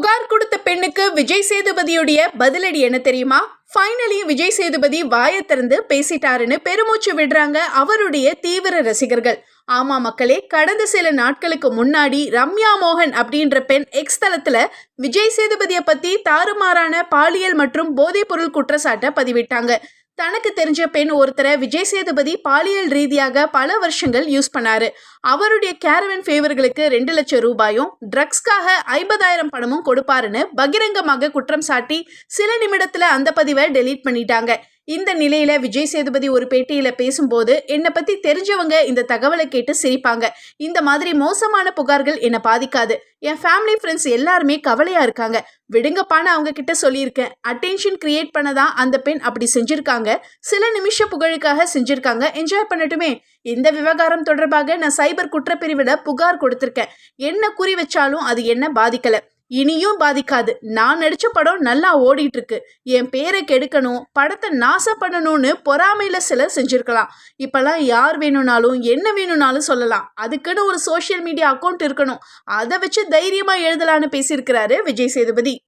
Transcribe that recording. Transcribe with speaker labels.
Speaker 1: புகார் கொடுத்த பெண்ணுக்கு விஜய் சேதுபதியுடைய பதிலடி என்ன தெரியுமா? ஃபைனலி விஜய் சேதுபதி வாயை திறந்து பேசிட்டாருன்னு பெருமூச்சு விடுறாங்க அவருடைய தீவிர ரசிகர்கள். ஆமா மக்களே, கடந்த சில நாட்களுக்கு முன்னாடி ரம்யா மோகன் அப்படின்ற பெண் எக்ஸ் தளத்துல விஜய் சேதுபதியை பத்தி தாறுமாறான பாலியல் மற்றும் போதைப் பொருள் குற்றச்சாட்டை பதிவிட்டாங்க. தனக்கு தெரிஞ்ச பெண் ஒருத்தரை விஜய் சேதுபதி பாலியல் ரீதியாக பல வருஷங்கள் யூஸ் பண்ணாரு. அவருடைய கேரவன் ஃபேவர்களுக்கு 2 லட்சம் ரூபாயும் ட்ரக்ஸ்க்காக 50,000 பணமும் கொடுப்பாருன்னு பகிரங்கமாக குற்றம் சாட்டி சில நிமிடத்துல அந்த பதிவை டெலீட் பண்ணிட்டாங்க. இந்த நிலையில விஜய் சேதுபதி ஒரு பேட்டியில பேசும்போது, என்னை பத்தி தெரிஞ்சவங்க இந்த தகவலை கேட்டு சிரிப்பாங்க. இந்த மாதிரி மோசமான புகார்கள் என்னை பாதிக்காது. என் ஃபேமிலி ஃப்ரெண்ட்ஸ் எல்லாருமே கவலையா இருக்காங்க. விடுங்கப்பான்னு அவங்க கிட்ட சொல்லியிருக்கேன். அட்டென்ஷன் கிரியேட் பண்ணதான் அந்த பெண் அப்படி செஞ்சிருக்காங்க. சில நிமிஷ புகழுக்காக செஞ்சிருக்காங்க. என்ஜாய் பண்ணட்டுமே. இந்த விவகாரம் தொடர்பாக நான் சைபர் குற்றப்பிரிவில புகார் கொடுத்திருக்கேன். என்ன குறி வச்சாலும் அது என்ன பாதிக்கல, இனியும் பாதிக்காது. நான் நடிச்ச படம் நல்லா ஓடிட்டு இருக்கு. என் பேரை கெடுக்கணும், படத்தை நாசம் பண்ணணும்னு பொறாமையில சிலர் செஞ்சிருக்கலாம். இப்பெல்லாம் யார் வேணும்னாலும் என்ன வேணும்னாலும் சொல்லலாம். அதுக்குன்னு ஒரு சோஷியல் மீடியா அக்கௌண்ட் இருக்கணும். அதை வச்சு தைரியமா எழுதலான்னு பேசியிருக்கிறாரு விஜய் சேதுபதி.